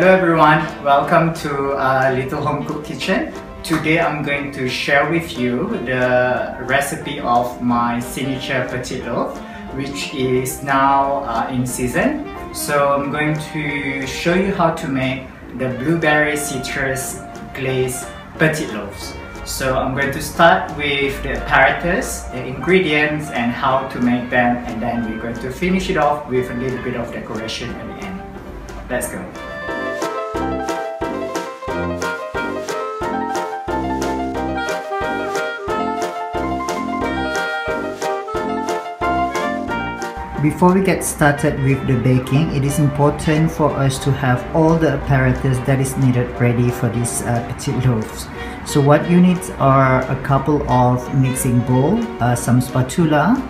Hello everyone, welcome to Little Home Cook Kitchen. Today I'm going to share with you the recipe of my signature Petit Loaf, which is now in season. So I'm going to show you how to make the blueberry citrus glazed Petit Loaves. So I'm going to start with the apparatus, the ingredients and how to make them, and then we're going to finish it off with a little bit of decoration at the end. Let's go. Before we get started with the baking, it is important for us to have all the apparatus that is needed ready for these Petit Loaves. So what you need are a couple of mixing bowl, some spatula,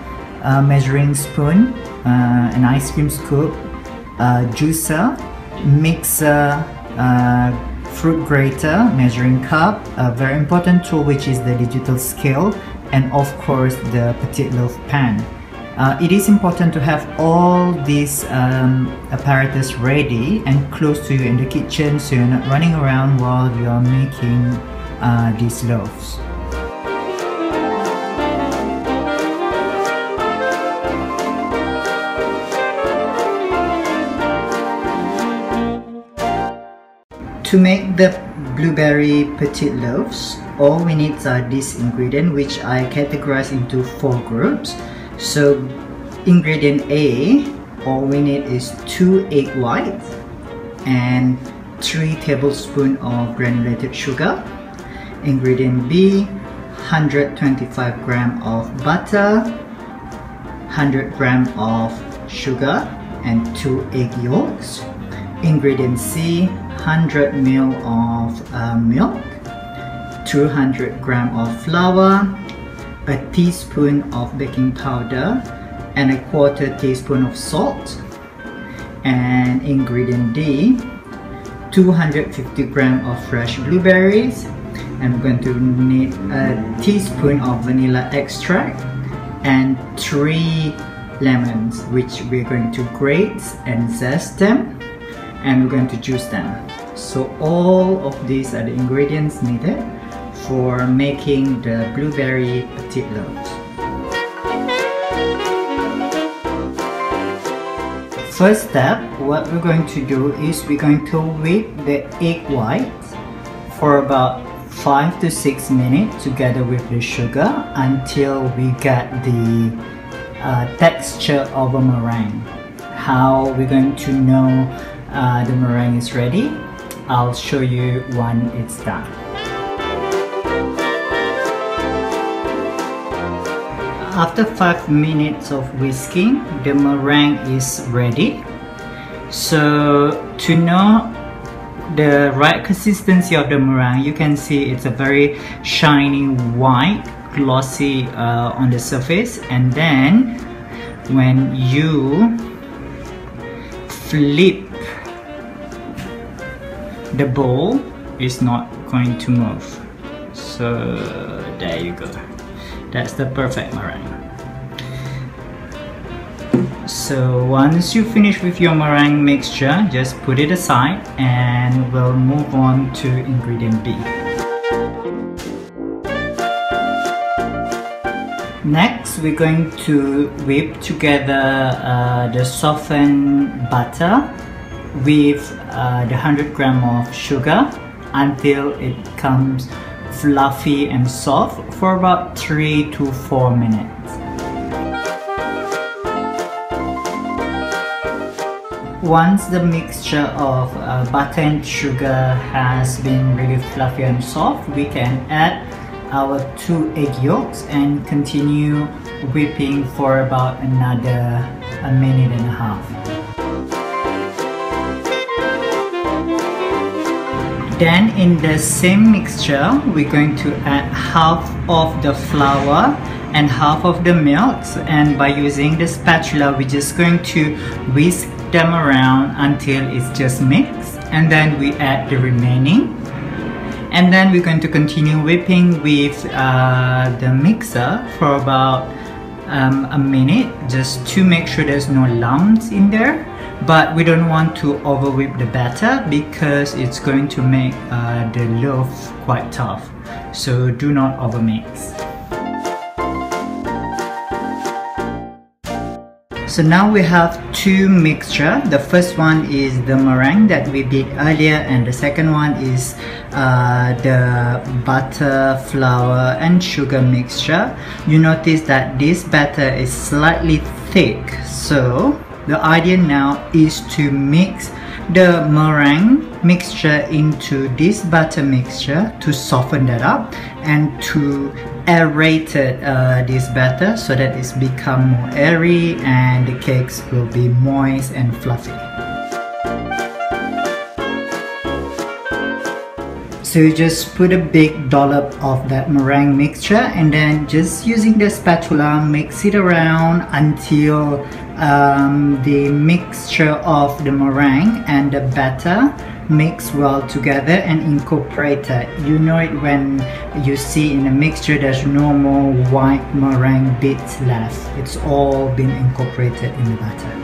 measuring spoon, an ice cream scoop, juicer, mixer, fruit grater, measuring cup, a very important tool which is the digital scale, and of course the Petit Loaf pan. It is important to have all these apparatus ready and close to you in the kitchen so you're not running around while you are making these loaves. To make the blueberry Petit Loaves, all we need are these ingredients, which I categorize into 4 groups. So ingredient A, all we need is 2 egg whites and 3 tablespoons of granulated sugar. Ingredient B, 125 grams of butter, 100 grams of sugar and 2 egg yolks. Ingredient C, 100 ml of milk, 200 grams of flour, a teaspoon of baking powder and a 1/4 teaspoon of salt. And ingredient D, 250 grams of fresh blueberries, and we're going to need a teaspoon of vanilla extract and 3 lemons, which we're going to grate and zest them, and we're going to juice them. So all of these are the ingredients needed for making the blueberry Petit Loaves. First step, what we're going to do is we're going to whip the egg whites for about 5 to 6 minutes together with the sugar until we get the texture of a meringue. How we're going to know the meringue is ready, I'll show you when it's done. After 5 minutes of whisking, the meringue is ready. So to know the right consistency of the meringue, you can see it's a very shiny white, glossy on the surface, and then when you flip the bowl, it's not going to move. So there you go. That's the perfect meringue. So once you finish with your meringue mixture, just put it aside and we'll move on to ingredient B. Next, we're going to whip together the softened butter with the 100 grams of sugar until it comes fluffy and soft for about 3 to 4 minutes. Once the mixture of butter and sugar has been really fluffy and soft, we can add our 2 egg yolks and continue whipping for about another 1.5 minutes. Then in the same mixture, we're going to add half of the flour and half of the milk, and by using the spatula we're just going to whisk them around until it's just mixed, and then we add the remaining, and then we're going to continue whipping with the mixer for about a minute, just to make sure there's no lumps in there. but we don't want to over whip the batter because it's going to make the loaf quite tough. So do not over mix. So now we have two mixture. The first one is the meringue that we did earlier, and the second one is the butter, flour and sugar mixture. You notice that this batter is slightly thick, so the idea now is to mix the meringue mixture into this batter mixture to soften that up and to aerate this batter so that it's become more airy and the cakes will be moist and fluffy. So you just put a big dollop of that meringue mixture and then just using the spatula mix it around until the mixture of the meringue and the batter mix well together and incorporated. You know it when you see in the mixture there's no more white meringue bits left. It's all been incorporated in the batter.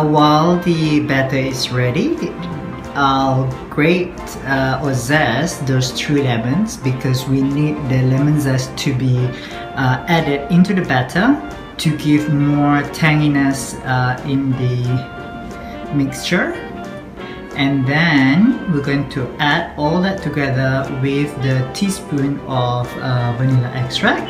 While the batter is ready, I'll grate or zest those 2 lemons because we need the lemon zest to be added into the batter to give more tanginess in the mixture. And then we're going to add all that together with the teaspoon of vanilla extract.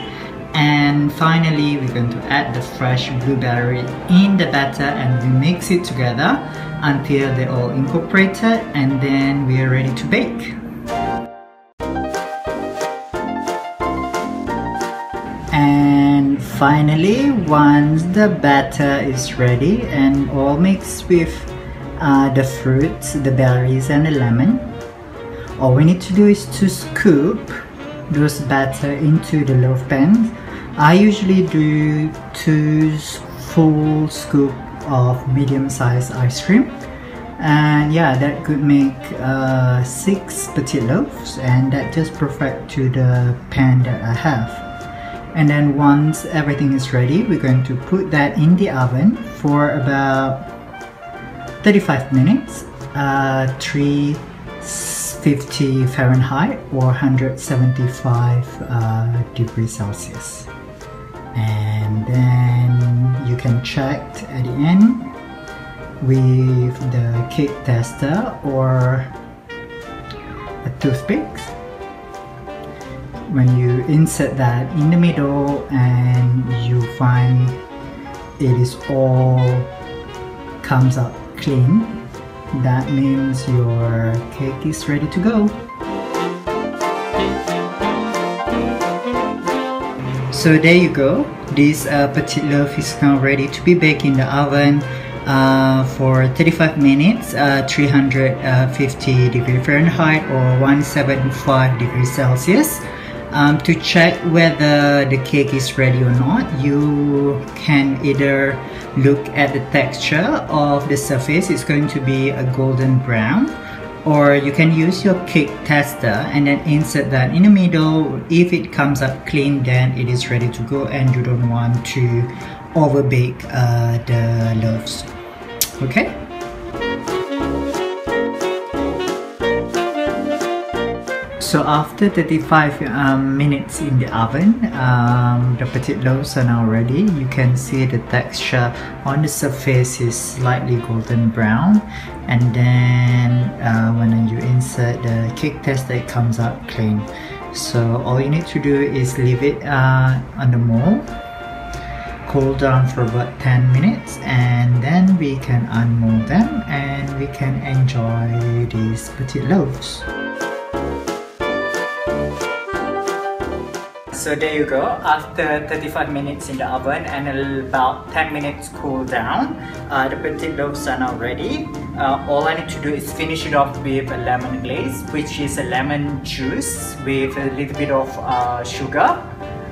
And finally we're going to add the fresh blueberry in the batter and we mix it together until they're all incorporated, and then we are ready to bake. And finally, once the batter is ready and all mixed with the fruits, the berries and the lemon, all we need to do is to scoop those batter into the loaf pans. I usually do 2 full scoop of medium-sized ice cream, and yeah, that could make 6 petit loaves, and that just perfect to the pan that I have. And then once everything is ready, we're going to put that in the oven for about 35 minutes, 350 Fahrenheit or 175 degrees Celsius. And then you can check at the end with the cake tester or a toothpick. When you insert that in the middle and you find it is all comes out clean, that means your cake is ready to go. So there you go. This petit loaf is now ready to be baked in the oven for 35 minutes, 350 degrees Fahrenheit or 175 degrees Celsius. To check whether the cake is ready or not, you can either look at the texture of the surface. It's going to be a golden brown, or you can use your cake tester and then insert that in the middle. If it comes up clean, then it is ready to go and you don't want to over bake the loaves. Okay? So after 35 minutes in the oven, the petit loaves are now ready. You can see the texture on the surface is slightly golden brown, and then when you insert the cake tester, it comes out clean. So all you need to do is leave it on the mold, cool down for about 10 minutes, and then we can unmold them and we can enjoy these petit loaves. So there you go. After 35 minutes in the oven and about 10 minutes cool down, the petit loaves are now ready. All I need to do is finish it off with a lemon glaze, which is a lemon juice with a little bit of sugar,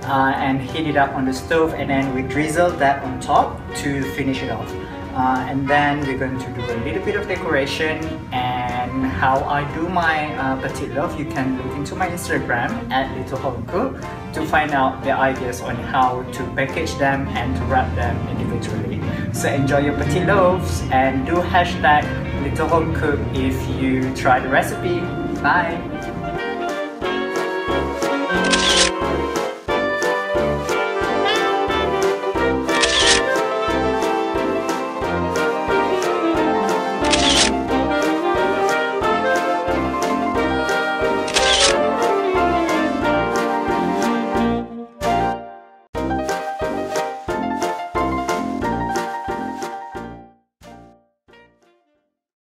and heat it up on the stove, and then we drizzle that on top to finish it off. And then we're going to do a little bit of decoration. And how I do my Petit Loaf, you can look into my Instagram at Little Home Cook to find out the ideas on how to package them and to wrap them individually. So enjoy your Petit Loaves and do hashtag Little Home Cook if you try the recipe. Bye!